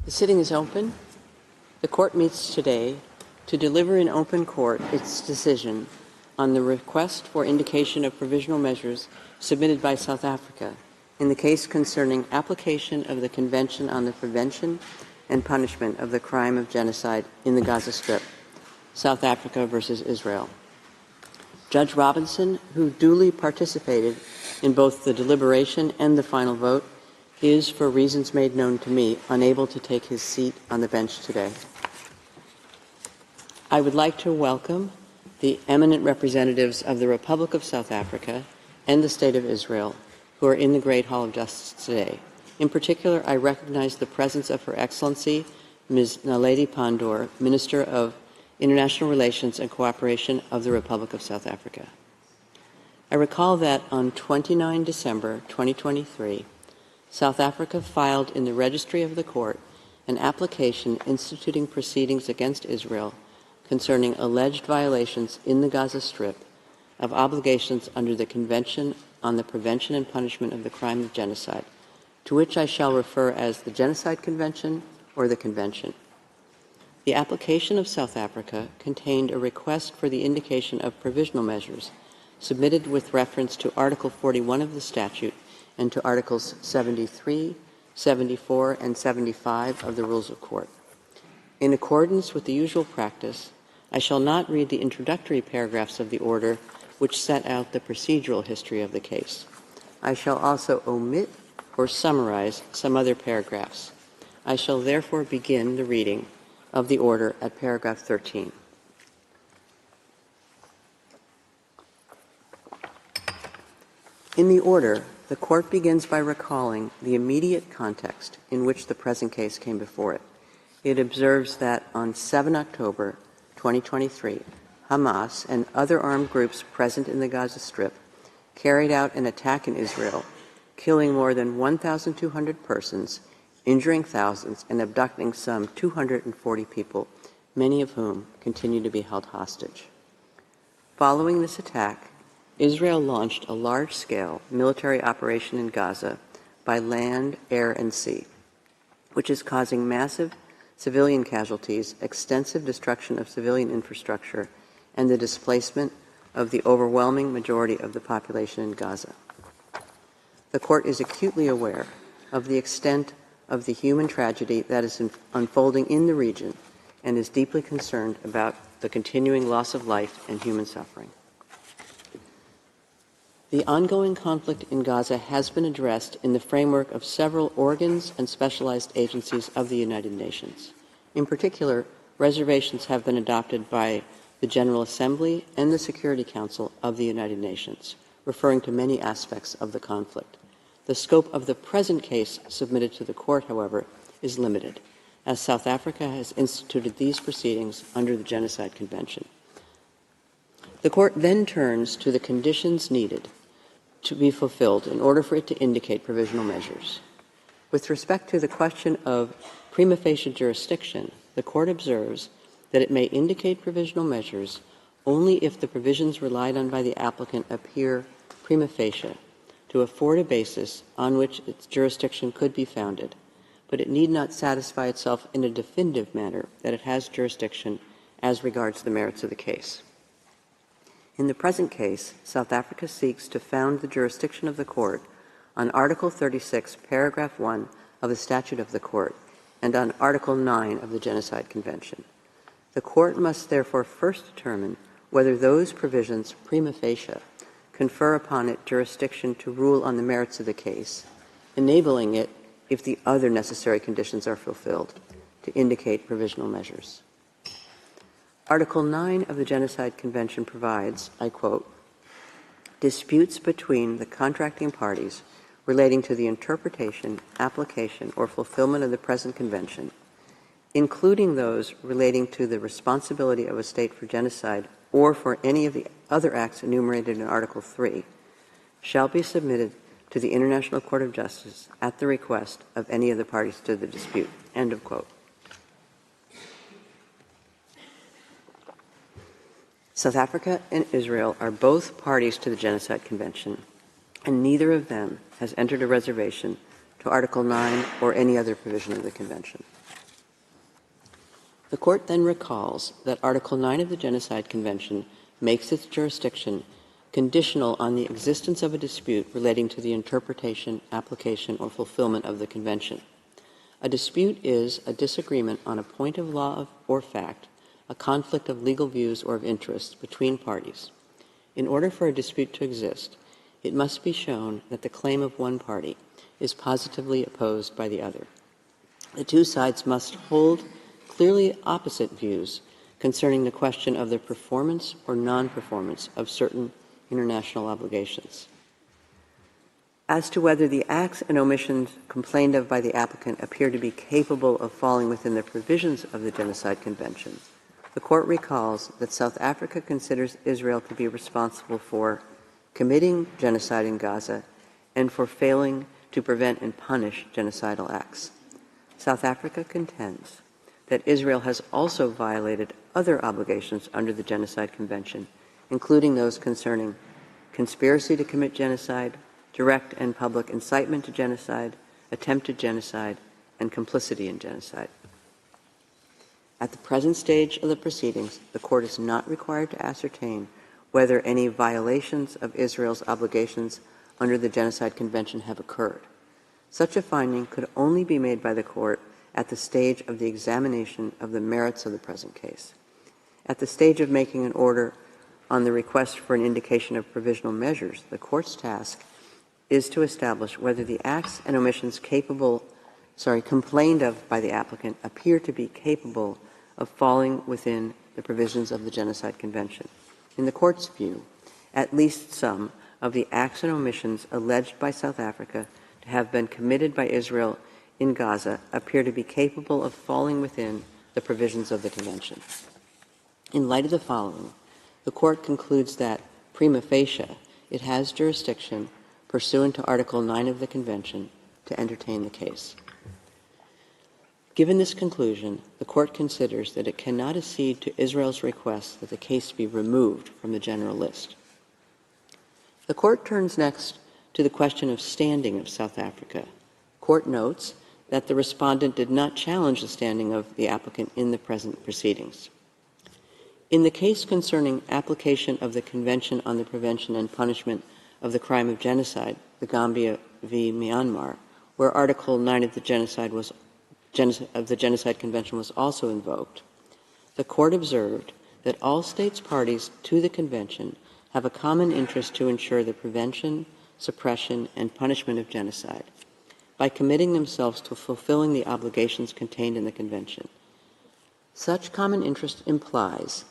The sitting is open. The court meets today to deliver in open court its decision on the request for indication of provisional measures submitted by South Africa in the case concerning application of the Convention on the Prevention and Punishment of the Crime of Genocide in the Gaza Strip, South Africa versus Israel. Judge Robinson, who duly participated in both the deliberation and the final vote, is, for reasons made known to me, unable to take his seat on the bench today. I would like to welcome the eminent representatives of the Republic of South Africa and the State of Israel who are in the Great Hall of Justice today. In particular, I recognize the presence of Her Excellency, Ms. Naledi Pandor, Minister of International Relations and Cooperation of the Republic of South Africa. I recall that on 29 December 2023, South Africa filed in the registry of the court an application instituting proceedings against Israel concerning alleged violations in the Gaza Strip of obligations under the Convention on the Prevention and Punishment of the Crime of Genocide, to which I shall refer as the Genocide Convention or the Convention. The application of South Africa contained a request for the indication of provisional measures submitted with reference to Article 41 of the statute and to Articles 73, 74, and 75 of the Rules of Court. In accordance with the usual practice, I shall not read the introductory paragraphs of the order which set out the procedural history of the case. I shall also omit or summarize some other paragraphs. I shall therefore begin the reading of the order at paragraph 13. In the order, the Court begins by recalling the immediate context in which the present case came before it. It observes that on 7 October 2023, Hamas and other armed groups present in the Gaza Strip carried out an attack in Israel, killing more than 1,200 persons, injuring thousands, and abducting some 240 people, many of whom continue to be held hostage. Following this attack, Israel launched a large-scale military operation in Gaza by land, air, and sea, which is causing massive civilian casualties, extensive destruction of civilian infrastructure, and the displacement of the overwhelming majority of the population in Gaza. The Court is acutely aware of the extent of the human tragedy that is unfolding in the region and is deeply concerned about the continuing loss of life and human suffering. The ongoing conflict in Gaza has been addressed in the framework of several organs and specialized agencies of the United Nations. In particular, reservations have been adopted by the General Assembly and the Security Council of the United Nations, referring to many aspects of the conflict. The scope of the present case submitted to the Court, however, is limited, as South Africa has instituted these proceedings under the Genocide Convention. The Court then turns to the conditions needed to be fulfilled in order for it to indicate provisional measures. With respect to the question of prima facie jurisdiction, the Court observes that it may indicate provisional measures only if the provisions relied on by the applicant appear prima facie to afford a basis on which its jurisdiction could be founded, but it need not satisfy itself in a definitive manner that it has jurisdiction as regards the merits of the case. In the present case, South Africa seeks to found the jurisdiction of the Court on Article 36, Paragraph 1 of the Statute of the Court and on Article 9 of the Genocide Convention. The Court must therefore first determine whether those provisions prima facie confer upon it jurisdiction to rule on the merits of the case, enabling it, if the other necessary conditions are fulfilled, to indicate provisional measures. Article 9 of the Genocide Convention provides, I quote, "Disputes between the contracting parties relating to the interpretation, application, or fulfillment of the present convention, including those relating to the responsibility of a state for genocide or for any of the other acts enumerated in Article 3, shall be submitted to the International Court of Justice at the request of any of the parties to the dispute." End of quote. South Africa and Israel are both parties to the Genocide Convention, and neither of them has entered a reservation to Article 9 or any other provision of the Convention. The Court then recalls that Article 9 of the Genocide Convention makes its jurisdiction conditional on the existence of a dispute relating to the interpretation, application, or fulfillment of the Convention. A dispute is a disagreement on a point of law or fact, a conflict of legal views or of interests between parties. In order for a dispute to exist, it must be shown that the claim of one party is positively opposed by the other. The two sides must hold clearly opposite views concerning the question of the performance or non-performance of certain international obligations. As to whether the acts and omissions complained of by the applicant appear to be capable of falling within the provisions of the Genocide Convention, the Court recalls that South Africa considers Israel to be responsible for committing genocide in Gaza and for failing to prevent and punish genocidal acts. South Africa contends that Israel has also violated other obligations under the Genocide Convention, including those concerning conspiracy to commit genocide, direct and public incitement to genocide, attempted genocide, and complicity in genocide. At the present stage of the proceedings, the Court is not required to ascertain whether any violations of Israel's obligations under the Genocide Convention have occurred. Such a finding could only be made by the Court at the stage of the examination of the merits of the present case. At the stage of making an order on the request for an indication of provisional measures, the Court's task is to establish whether the acts and omissions complained of by the applicant appear to be capable of falling within the provisions of the Genocide Convention. In the Court's view, at least some of the acts and omissions alleged by South Africa to have been committed by Israel in Gaza appear to be capable of falling within the provisions of the Convention. In light of the following, the Court concludes that, prima facie, it has jurisdiction pursuant to Article 9 of the Convention to entertain the case. Given this conclusion, the Court considers that it cannot accede to Israel's request that the case be removed from the general list. The Court turns next to the question of standing of South Africa. The Court notes that the respondent did not challenge the standing of the applicant in the present proceedings. In the case concerning application of the Convention on the Prevention and Punishment of the Crime of Genocide, the Gambia v. Myanmar, where Article 9 of the Genocide Convention was also invoked, the Court observed that all states parties to the Convention have a common interest to ensure the prevention, suppression, and punishment of genocide by committing themselves to fulfilling the obligations contained in the Convention. Such common interest implies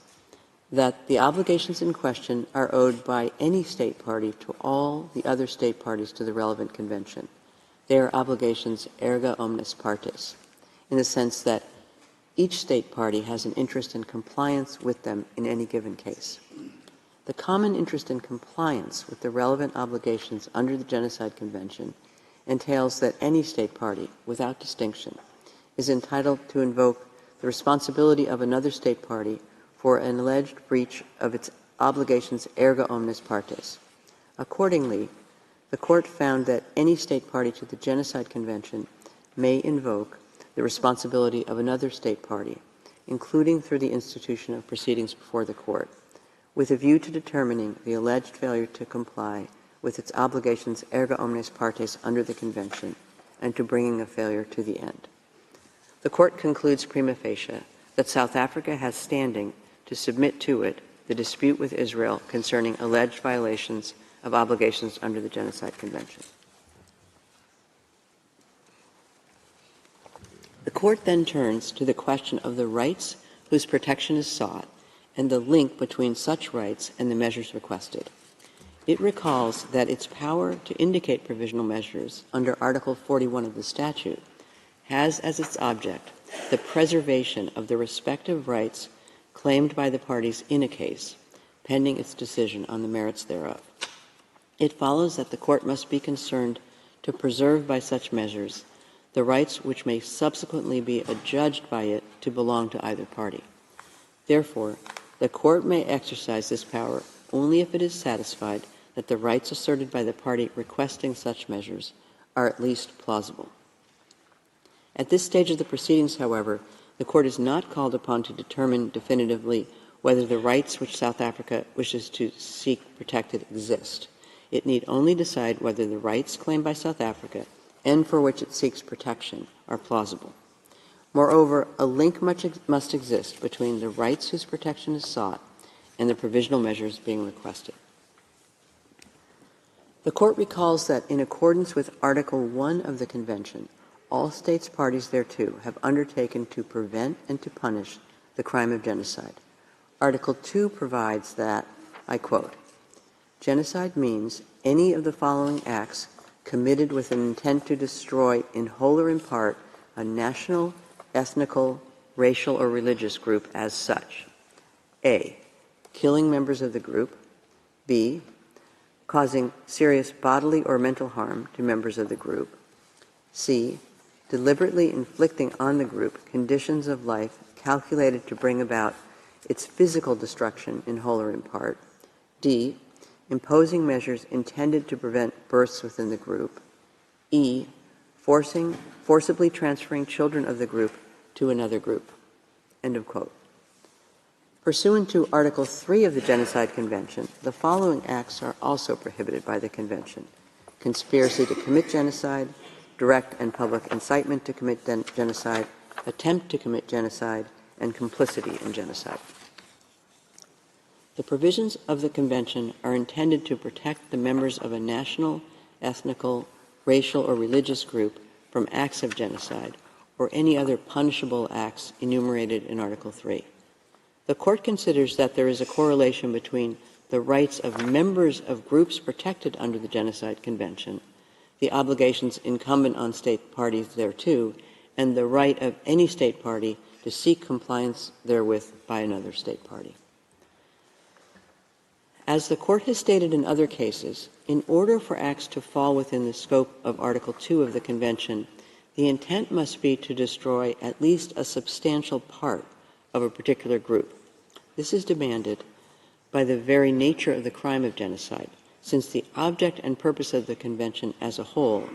that the obligations in question are owed by any state party to all the other state parties to the relevant convention. They are obligations erga omnes partes, in the sense that each state party has an interest in compliance with them in any given case. The common interest in compliance with the relevant obligations under the Genocide Convention entails that any state party, without distinction, is entitled to invoke the responsibility of another state party for an alleged breach of its obligations erga omnes partes. Accordingly, the Court found that any state party to the Genocide Convention may invoke the responsibility of another state party, including through the institution of proceedings before the Court, with a view to determining the alleged failure to comply with its obligations erga omnes partes under the Convention and to bringing a failure to the end. The Court concludes prima facie that South Africa has standing to submit to it the dispute with Israel concerning alleged violations of obligations under the Genocide Convention. The Court then turns to the question of the rights whose protection is sought and the link between such rights and the measures requested. It recalls that its power to indicate provisional measures under Article 41 of the statute has as its object the preservation of the respective rights claimed by the parties in a case, pending its decision on the merits thereof. It follows that the Court must be concerned to preserve by such measures the rights which may subsequently be adjudged by it to belong to either party. Therefore, the Court may exercise this power only if it is satisfied that the rights asserted by the party requesting such measures are at least plausible. At this stage of the proceedings, however, The Court is not called upon to determine definitively whether the rights which South Africa wishes to seek protected exist. It need only decide whether the rights claimed by South Africa and for which it seeks protection are plausible. Moreover, a link must exist between the rights whose protection is sought and the provisional measures being requested. The Court recalls that in accordance with Article 1 of the Convention, all states parties thereto have undertaken to prevent and to punish the crime of genocide. Article 2 provides that, I quote, "Genocide means any of the following acts committed with an intent to destroy in whole or in part a national, ethnical, racial, or religious group as such. A, killing members of the group. B, causing serious bodily or mental harm to members of the group. C, deliberately inflicting on the group conditions of life calculated to bring about its physical destruction in whole or in part. D, imposing measures intended to prevent births within the group. E, forcibly transferring children of the group to another group." End of quote. Pursuant to Article 3 of the Genocide Convention, the following acts are also prohibited by the Convention: conspiracy to commit genocide, direct and public incitement to commit genocide, attempt to commit genocide, and complicity in genocide. The provisions of the Convention are intended to protect the members of a national, ethnical, racial, or religious group from acts of genocide or any other punishable acts enumerated in Article 3. The Court considers that there is a correlation between the rights of members of groups protected under the Genocide Convention, the obligations incumbent on state parties thereto, and the right of any state party to seek compliance therewith by another state party. As the Court has stated in other cases, in order for acts to fall within the scope of Article 2 of the Convention, the intent must be to destroy at least a substantial part of a particular group. This is demanded by the very nature of the crime of genocide, since the object and purpose of the Convention as a whole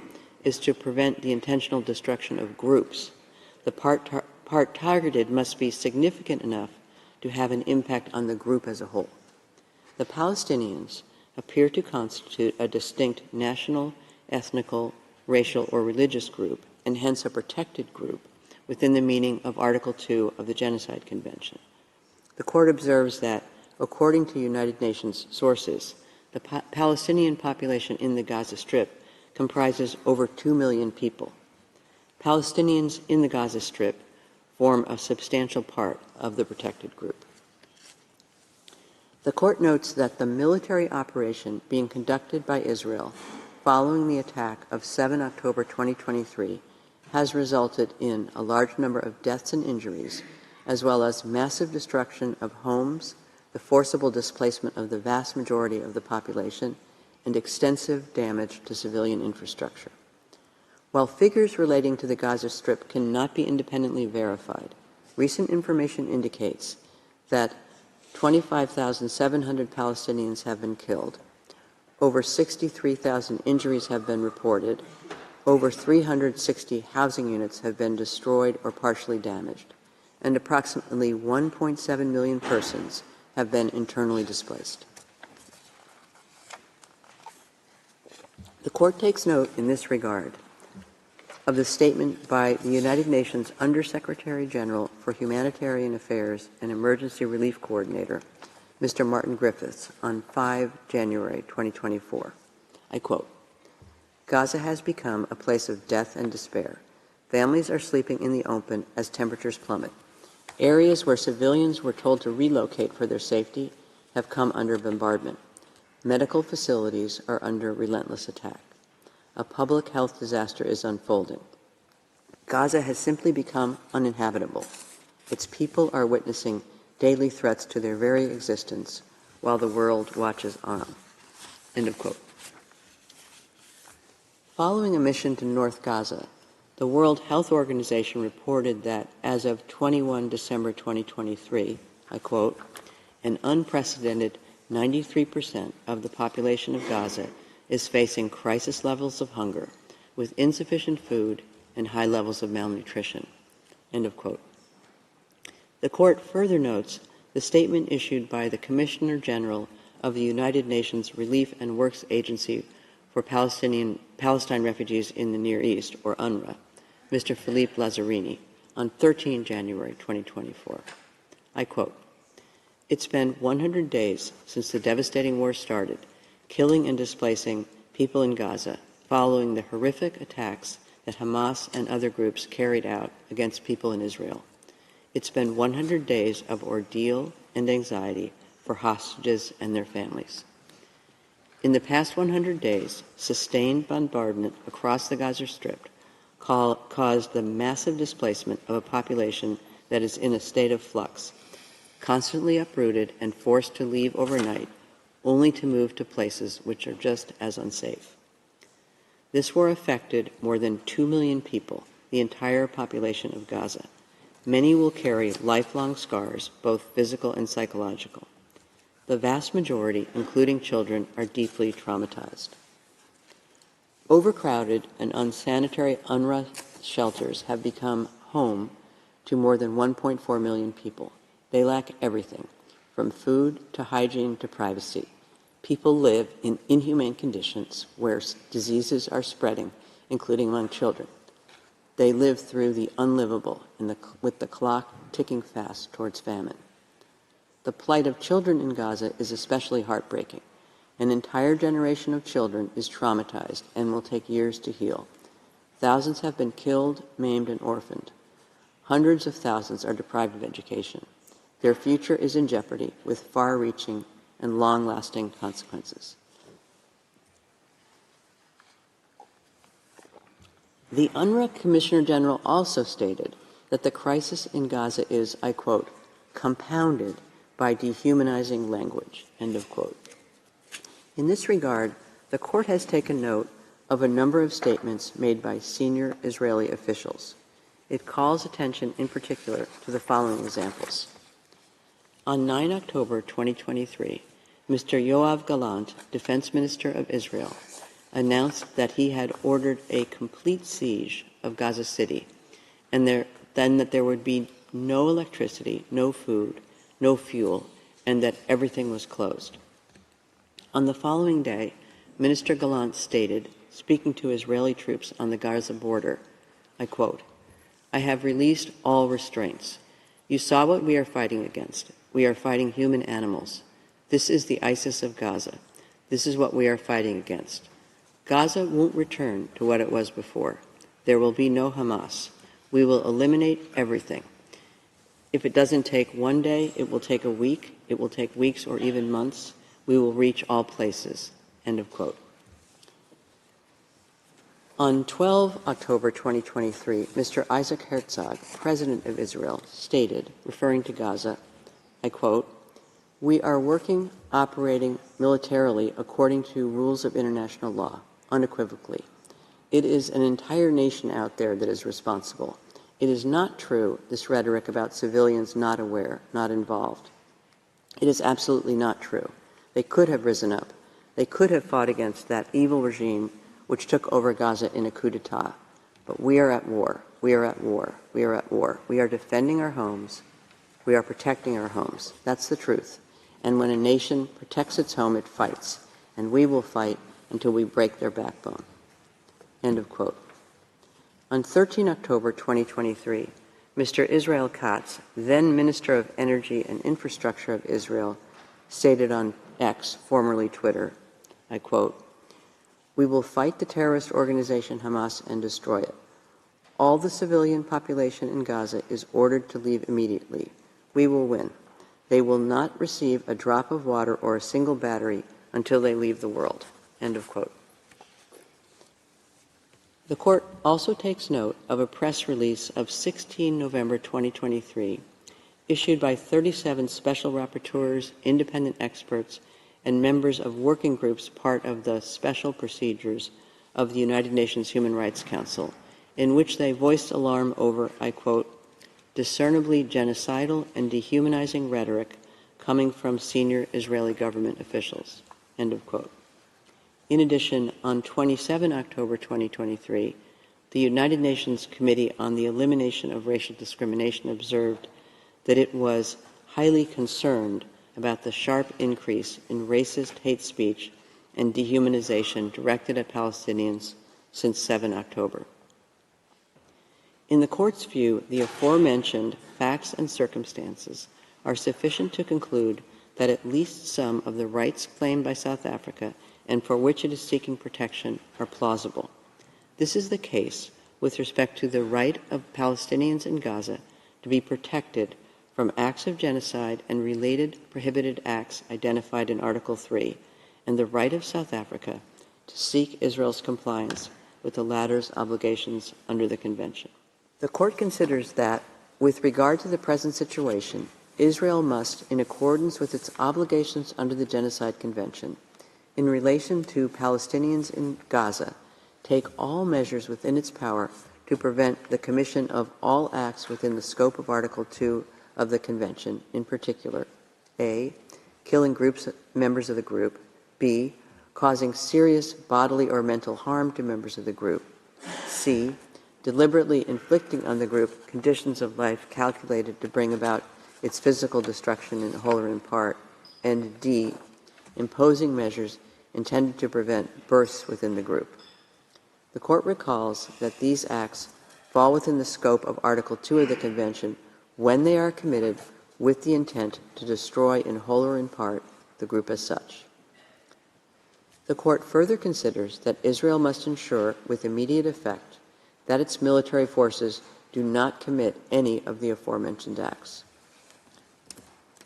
is to prevent the intentional destruction of groups. The part targeted must be significant enough to have an impact on the group as a whole. The Palestinians appear to constitute a distinct national, ethnical, racial, or religious group, and hence a protected group within the meaning of Article 2 of the Genocide Convention. The Court observes that, according to United Nations sources, the Palestinian population in the Gaza Strip comprises over 2 million people. Palestinians in the Gaza Strip form a substantial part of the protected group. The Court notes that the military operation being conducted by Israel following the attack of 7 October 2023 has resulted in a large number of deaths and injuries, as well as massive destruction of homes, the forcible displacement of the vast majority of the population, and extensive damage to civilian infrastructure. While figures relating to the Gaza Strip cannot be independently verified, recent information indicates that 25,700 Palestinians have been killed, over 63,000 injuries have been reported, over 360 housing units have been destroyed or partially damaged, and approximately 1.7 million persons have been internally displaced. The Court takes note in this regard of the statement by the United Nations Undersecretary General for Humanitarian Affairs and Emergency Relief Coordinator, Mr. Martin Griffiths, on 5 January 2024. I quote, "Gaza has become a place of death and despair. Families are sleeping in the open as temperatures plummet. Areas where civilians were told to relocate for their safety have come under bombardment. Medical facilities are under relentless attack. A public health disaster is unfolding. Gaza has simply become uninhabitable. Its people are witnessing daily threats to their very existence while the world watches on." End of quote. Following a mission to North Gaza, the World Health Organization reported that as of 21 December 2023, I quote, "an unprecedented 93% of the population of Gaza is facing crisis levels of hunger, with insufficient food and high levels of malnutrition." End of quote. The Court further notes the statement issued by the Commissioner General of the United Nations Relief and Works Agency for Palestine refugees in the Near East, or UNRWA, Mr. Philippe Lazzarini, on 13 January 2024. I quote, "It's been 100 days since the devastating war started, killing and displacing people in Gaza following the horrific attacks that Hamas and other groups carried out against people in Israel. It's been 100 days of ordeal and anxiety for hostages and their families. In the past 100 days, sustained bombardment across the Gaza Strip caused the massive displacement of a population that is in a state of flux, constantly uprooted and forced to leave overnight, only to move to places which are just as unsafe. This war affected more than 2 million people, the entire population of Gaza. Many will carry lifelong scars, both physical and psychological. The vast majority, including children, are deeply traumatized. Overcrowded and unsanitary UNRWA shelters have become home to more than 1.4 million people. They lack everything, from food to hygiene to privacy. People live in inhumane conditions where diseases are spreading, including among children. They live through the unlivable with the clock ticking fast towards famine. The plight of children in Gaza is especially heartbreaking. An entire generation of children is traumatized and will take years to heal. Thousands have been killed, maimed, and orphaned. Hundreds of thousands are deprived of education. Their future is in jeopardy with far-reaching and long-lasting consequences. The UNRWA Commissioner General also stated that the crisis in Gaza is, I quote, compounded by dehumanizing language, end of quote. In this regard, the Court has taken note of a number of statements made by senior Israeli officials. It calls attention in particular to the following examples. On 9 October 2023, Mr. Yoav Gallant, Defense Minister of Israel, announced that he had ordered a complete siege of Gaza City, and then that there would be no electricity, no food, no fuel, and that everything was closed. On the following day, Minister Gallant stated, speaking to Israeli troops on the Gaza border, I quote, "I have released all restraints. You saw what we are fighting against. We are fighting human animals. This is the ISIS of Gaza. This is what we are fighting against. Gaza won't return to what it was before. There will be no Hamas. We will eliminate everything. If it doesn't take one day, it will take a week. It will take weeks or even months. We will reach all places." End of quote. On 12 October 2023, Mr. Isaac Herzog, President of Israel, stated, referring to Gaza, I quote, "We are working, operating militarily according to rules of international law, unequivocally. It is an entire nation out there that is responsible. It is not true, this rhetoric about civilians not aware, not involved. It is absolutely not true. They could have risen up. They could have fought against that evil regime which took over Gaza in a coup d'etat. But we are at war. We are at war. We are at war. We are defending our homes. We are protecting our homes. That's the truth. And when a nation protects its home, it fights. And we will fight until we break their backbone." End of quote. On 13 October 2023, Mr. Israel Katz, then Minister of Energy and Infrastructure of Israel, stated on X, formerly Twitter, I quote, "We will fight the terrorist organization Hamas and destroy it. All the civilian population in Gaza is ordered to leave immediately. We will win. They will not receive a drop of water or a single battery until they leave the world." End of quote. The Court also takes note of a press release of 16 November 2023, issued by 37 special rapporteurs, independent experts, and members of working groups part of the special procedures of the United Nations Human Rights Council, in which they voiced alarm over, I quote, "discernibly genocidal and dehumanizing rhetoric coming from senior Israeli government officials." End of quote. In addition, on 27 October 2023, the United Nations Committee on the Elimination of Racial Discrimination observed that it was highly concerned about the sharp increase in racist hate speech and dehumanization directed at Palestinians since 7 October. In the Court's view, the aforementioned facts and circumstances are sufficient to conclude that at least some of the rights claimed by South Africa and for which it is seeking protection are plausible. This is the case with respect to the right of Palestinians in Gaza to be protected from acts of genocide and related prohibited acts identified in Article 3, and the right of South Africa to seek Israel's compliance with the latter's obligations under the Convention. The Court considers that, with regard to the present situation, Israel must, in accordance with its obligations under the Genocide Convention, in relation to Palestinians in Gaza, take all measures within its power to prevent the commission of all acts within the scope of Article 2 of the Convention, in particular, A, killing members of the group, B, causing serious bodily or mental harm to members of the group, C, deliberately inflicting on the group conditions of life calculated to bring about its physical destruction in whole or in part, and D, imposing measures intended to prevent births within the group. The Court recalls that these acts fall within the scope of Article 2 of the Convention when they are committed with the intent to destroy in whole or in part the group as such. The Court further considers that Israel must ensure with immediate effect that its military forces do not commit any of the aforementioned acts.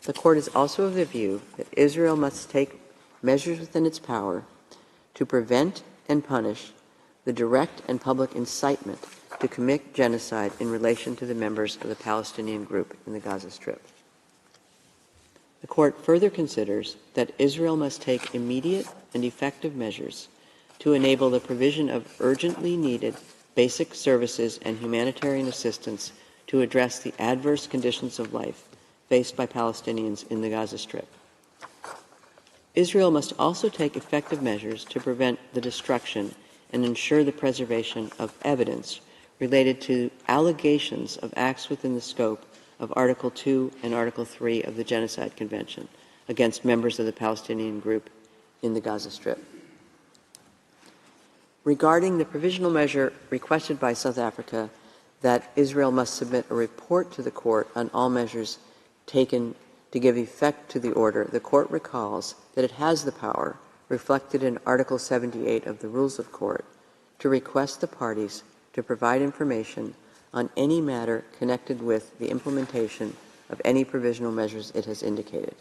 The Court is also of the view that Israel must take measures within its power to prevent and punish the direct and public incitement to commit genocide in relation to the members of the Palestinian group in the Gaza Strip. The Court further considers that Israel must take immediate and effective measures to enable the provision of urgently needed basic services and humanitarian assistance to address the adverse conditions of life faced by Palestinians in the Gaza Strip. Israel must also take effective measures to prevent the destruction and ensure the preservation of evidence related to allegations of acts within the scope of Article 2 and Article 3 of the Genocide Convention against members of the Palestinian group in the Gaza Strip. Regarding the provisional measure requested by South Africa that Israel must submit a report to the Court on all measures taken to give effect to the order, the Court recalls that it has the power, reflected in Article 78 of the Rules of Court, to request the parties to provide information on any matter connected with the implementation of any provisional measures it has indicated.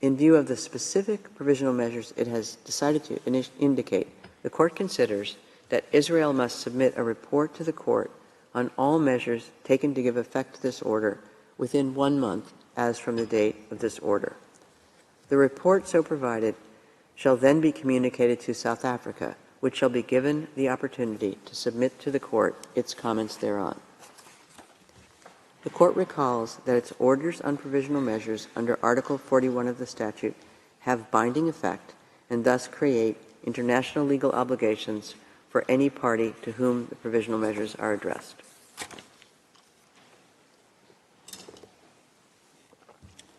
In view of the specific provisional measures it has decided to indicate, the Court considers that Israel must submit a report to the Court on all measures taken to give effect to this order within 1 month as from the date of this order. The report so provided shall then be communicated to South Africa, which shall be given the opportunity to submit to the Court its comments thereon. The Court recalls that its orders on provisional measures under Article 41 of the statute have binding effect and thus create international legal obligations for any party to whom the provisional measures are addressed.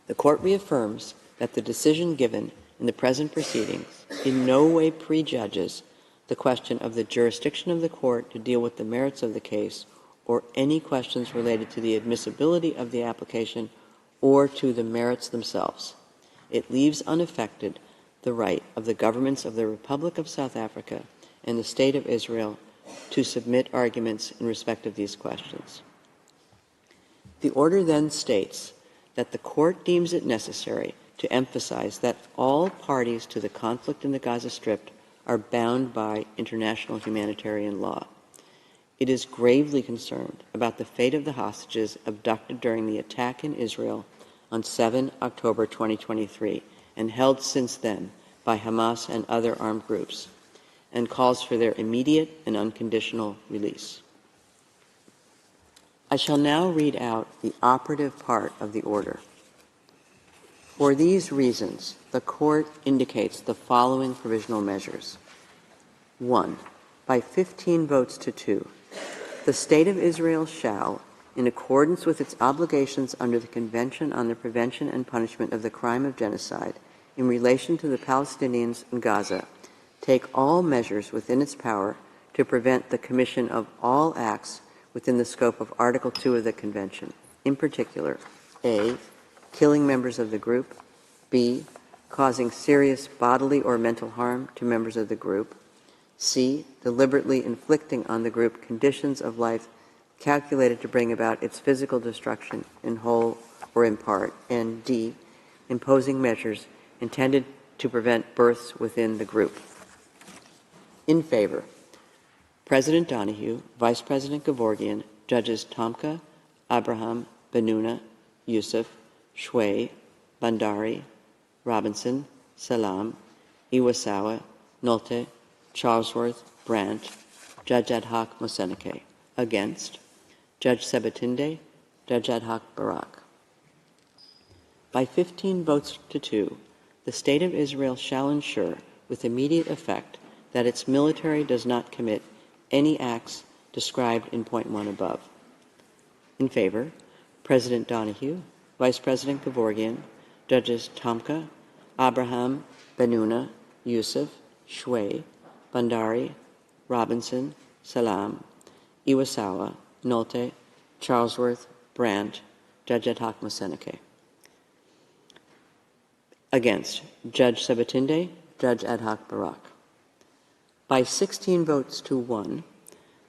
The Court reaffirms that the decision given in the present proceedings in no way prejudges the question of the jurisdiction of the Court to deal with the merits of the case or any questions related to the admissibility of the application or to the merits themselves. It leaves unaffected the right of the governments of the Republic of South Africa and the State of Israel to submit arguments in respect of these questions. The order then states that the Court deems it necessary to emphasize that all parties to the conflict in the Gaza Strip are bound by international humanitarian law. It is gravely concerned about the fate of the hostages abducted during the attack in Israel on 7 October 2023 and held since then by Hamas and other armed groups, and calls for their immediate and unconditional release. I shall now read out the operative part of the order. For these reasons, the Court indicates the following provisional measures. 1. By 15 votes to 2, the State of Israel shall, in accordance with its obligations under the Convention on the Prevention and Punishment of the Crime of Genocide in relation to the Palestinians in Gaza, take all measures within its power to prevent the commission of all acts within the scope of Article 2 of the Convention, in particular, A, killing members of the group, B, causing serious bodily or mental harm to members of the group, C, deliberately inflicting on the group conditions of life calculated to bring about its physical destruction in whole or in part, and D, imposing measures intended to prevent births within the group. In favor, President Donahue, Vice President Gevorgian, Judges Tomka, Abraham, Benuna, Youssef, Shway, Bandari, Robinson, Salam, Iwasawa, Nolte, Charlesworth, Brandt, Judge Ad hoc Moseneke. Against, Judge Sebatinde, Judge Ad hoc Barak. By 15 votes to 2, the State of Israel shall ensure, with immediate effect, that its military does not commit any acts described in point 1 above. In favor, President Donahue, Vice President Gevorgian, Judges Tomka, Abraham, Benuna, Youssef, Shway, Bandari, Robinson, Salam, Iwasawa, Nolte, Charlesworth, Brandt, Judge Ad hoc Moseneke. Against, Judge Sebatinde, Judge Ad hoc Barak. By 16 votes to 1,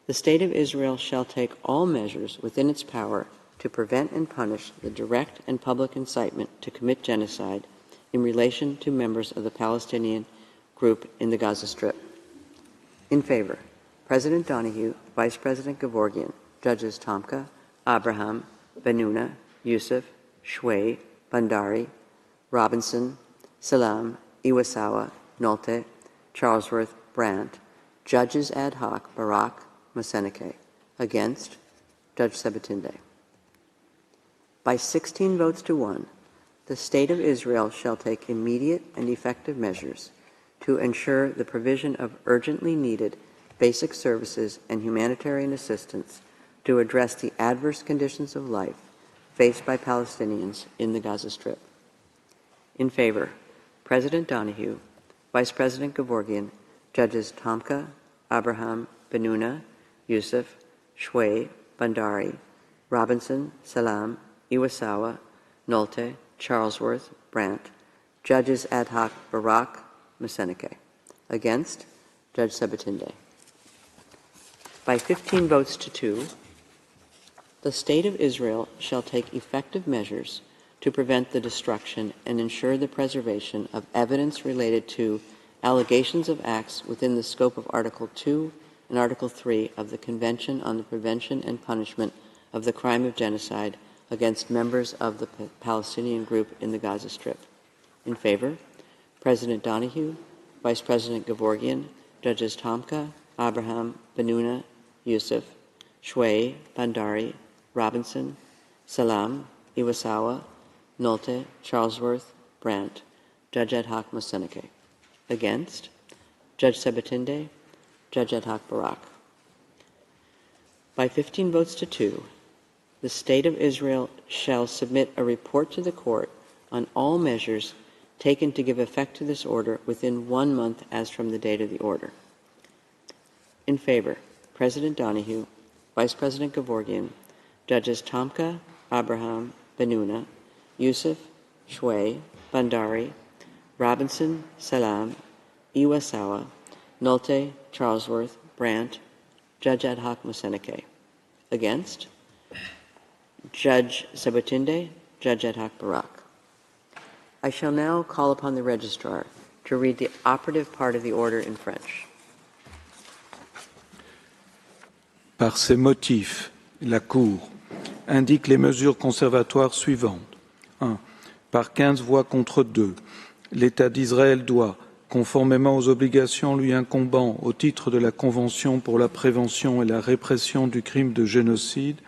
the State of Israel shall take all measures within its power to prevent and punish the direct and public incitement to commit genocide in relation to members of the Palestinian group in the Gaza Strip. In favor, President Donahue, Vice President Gevorgian, Judges Tomka, Abraham, Benuna, Youssef, Shway, Bandari, Robinson, Salam, Iwasawa, Nolte, Charlesworth, Brandt, Judges Ad hoc Barak, Moseneke. Against, Judge Sebatinde. By 16 votes to 1, the State of Israel shall take immediate and effective measures to ensure the provision of urgently needed basic services and humanitarian assistance to address the adverse conditions of life faced by Palestinians in the Gaza Strip. In favor, President Donahue, Vice President Gevorgian, Judges Tomka, Abraham, Benuna, Youssef, Shway, Bandari, Robinson, Salam, Iwasawa, Nolte, Charlesworth, Brandt, Judges Ad hoc Barak, Moseneke. Against, Judge Sebatinde. By 15 votes to 2, the State of Israel shall take effective measures to prevent the destruction and ensure the preservation of evidence related to allegations of acts within the scope of Article 2 and Article 3 of the Convention on the Prevention and Punishment of the Crime of Genocide against members of the Palestinian group in the Gaza Strip. In favor, President Donahue, Vice President Gevorgian, Judges Tomka, Abraham, Benuna, Youssef, Shway, Bandari, Robinson, Salam, Iwasawa, Nolte, Charlesworth, Brandt, Judge Ad hoc Moseneke. Against, Judge Sebatinde, Judge Ad hoc Barak. By 15 votes to 2, the State of Israel shall submit a report to the court on all measures taken to give effect to this order within 1 month as from the date of the order. In favor, President Donahue, Vice President Gevorgian, Judges Tomka, Abraham, Benuna, Youssef, Shway, Bandari, Robinson, Salam, Iwasawa, Nolte, Charlesworth, Brandt, Judge Ad hoc Moseneke. Against, Judge Sebatinde, Judge Ad hoc Barak. I shall now call upon the Registrar to read the operative part of the order in French. Par ces motifs, la Cour indique les mesures conservatoires suivantes. 1. Par 15 voix contre 2, l'État d'Israël doit, conformément aux obligations lui incombant au titre de la Convention pour la prévention et la répression du crime de génocide,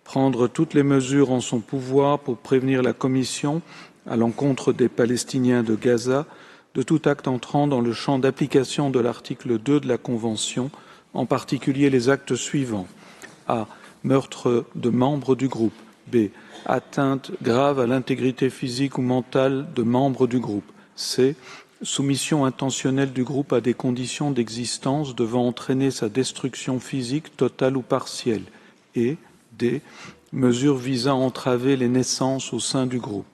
prendre toutes les mesures en son pouvoir pour prévenir la commission, à l'encontre des Palestiniens de Gaza, de tout acte entrant dans le champ d'application de l'article 2 de la Convention, en particulier les actes suivants. A. meurtre de membres du groupe. B. Atteinte grave à l'intégrité physique ou mentale de membres du groupe. C. Soumission intentionnelle du groupe à des conditions d'existence devant entraîner sa destruction physique totale ou partielle. Et D. Mesures visant à entraver les naissances au sein du groupe.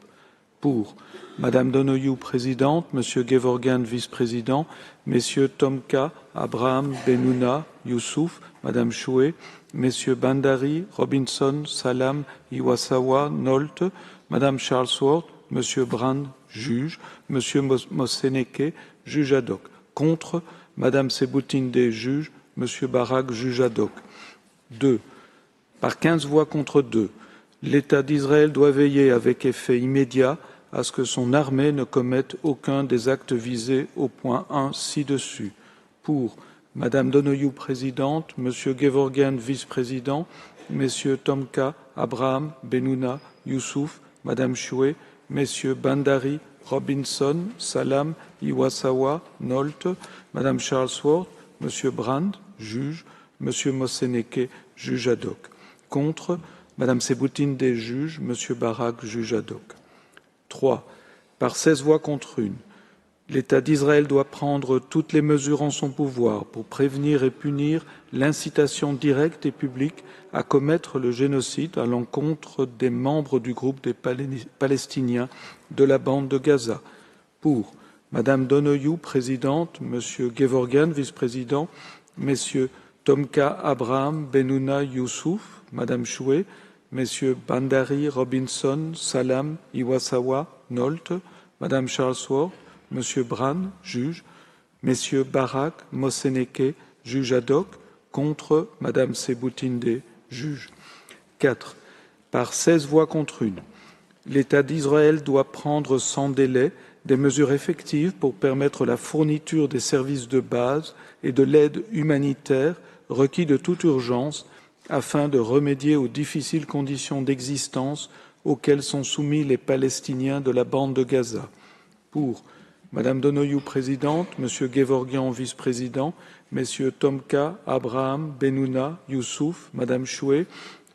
Pour Madame Donoghue, présidente, Monsieur Gevorgyan, vice-président, Messieurs Tomka, Abraham, Benouna, Youssouf, Madame Choué, Messieurs Bandari, Robinson, Salam, Iwasawa, Nolte, Madame Charlesworth, Monsieur Brand, juge, Monsieur Moseneke, juge ad hoc. Contre, Madame Sebutinde, juge, Monsieur Barak, juge ad hoc. 2. Par 15 voix contre 2, l'État d'Israël doit veiller avec effet immédiat à ce que son armée ne commette aucun des actes visés au point 1 ci-dessus. Pour Madame Donoghue, présidente, Monsieur Gevorgyan, vice-président, Messieurs Tomka, Abraham, Benouna, Youssouf, Madame Choué, Messieurs Bandari, Robinson, Salam, Iwasawa, Nolte, Madame Charlesworth, Monsieur Brand, juge, Monsieur Moseneke, juge ad hoc. Contre, Madame Sebutinde, juge, Monsieur Barak, juge ad hoc. 3. Par 16 voix contre 1, l'État d'Israël doit prendre toutes les mesures en son pouvoir pour prévenir et punir l'incitation directe et publique à commettre le génocide à l'encontre des membres du groupe des Palestiniens de la bande de Gaza. Pour Madame Donoghue, présidente, Monsieur Gevorgyan, vice-président, Messieurs Tomka, Abraham, Benouna, Youssouf, Madame Choué, Messieurs Bandari, Robinson, Salam, Iwasawa, Nolte, Madame Charlesworth, Monsieur Brand, juge, Messieurs Barak, Moseneke, juge ad hoc, contre Madame Sebutinde, juge. 4. Par 16 voix contre 1, l'État d'Israël doit prendre sans délai des mesures effectives pour permettre la fourniture des services de base et de l'aide humanitaire requis de toute urgence afin de remédier aux difficiles conditions d'existence auxquelles sont soumis les Palestiniens de la bande de Gaza. Pour Madame Donoghue, présidente, Monsieur Gevorgyan, vice-président, Messieurs Tomka, Abraham, Benouna, Youssouf, Madame Choué,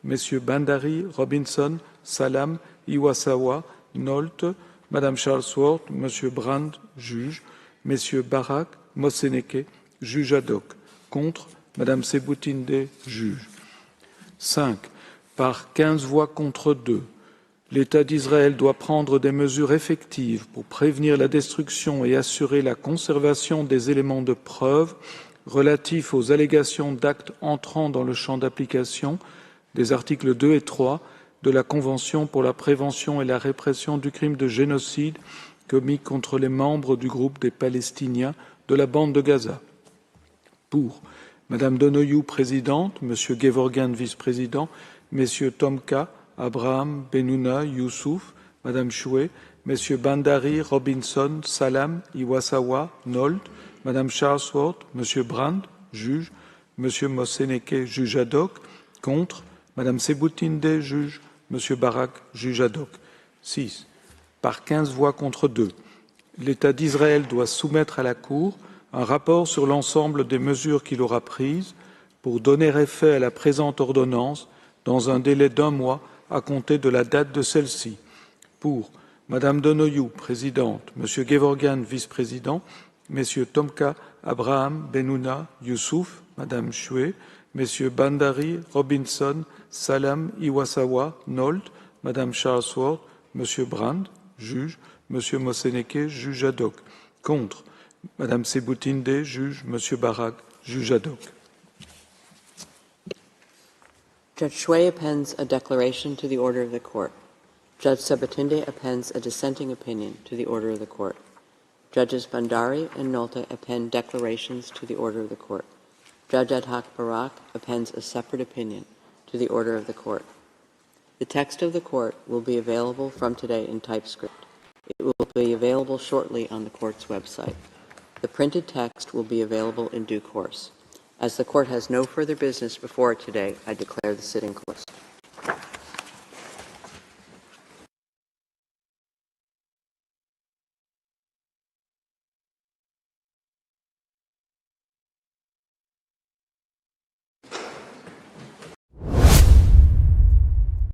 Messieurs Bandari, Robinson, Salam, Iwasawa, Nolte, Madame Charlesworth, Monsieur Brand, juge, Messieurs Barak, Moseneke, juge ad hoc. Contre, Madame Sebutinde, juge. 5. Par 15 voix contre 2, l'État d'Israël doit prendre des mesures effectives pour prévenir la destruction et assurer la conservation des éléments de preuve relatifs aux allégations d'actes entrant dans le champ d'application des articles 2 et 3 de la Convention pour la prévention et la répression du crime de génocide commis contre les membres du groupe des Palestiniens de la bande de Gaza. Pour Madame Donoghue, présidente, Monsieur Gevorgyan, vice-président, Messieurs Tomka, Abraham, Benouna, Youssouf, Madame Choué, Messieurs Bandari, Robinson, Salam, Iwasawa, Nolte, Madame Charlesworth, Monsieur Brand, juge, Monsieur Moseneke, juge ad hoc, contre, Madame Sebutinde, juge, Monsieur Barak, juge ad hoc. 6. Par 15 voix contre 2, l'État d'Israël doit soumettre à la Cour un rapport sur l'ensemble des mesures qu'il aura prises pour donner effet à la présente ordonnance dans un délai d'1 mois à compter de la date de celle-ci. Pour Madame Donoghue, présidente, Monsieur Gevorgyan, vice-président, Messieurs Tomka, Abraham, Benouna, Youssouf, Madame Choué, Messieurs Bandari, Robinson, Salam, Iwasawa, Nolte, Madame Charlesworth, Monsieur Brand, juge, Monsieur Moseneke, juge ad hoc. Contre, Madame Sebutinde, juge, Monsieur Barak, juge ad hoc. Judge Choué appends a declaration to the order of the court. Judge Sebutinde appends a dissenting opinion to the order of the court. Judges Bandari and Nolte append declarations to the order of the court. Judge ad hoc Barak appends a separate opinion to the order of the court. The text of the court will be available from today in typescript. It will be available shortly on the court's website. The printed text will be available in due course. As the court has no further business before it today, I declare the sitting closed.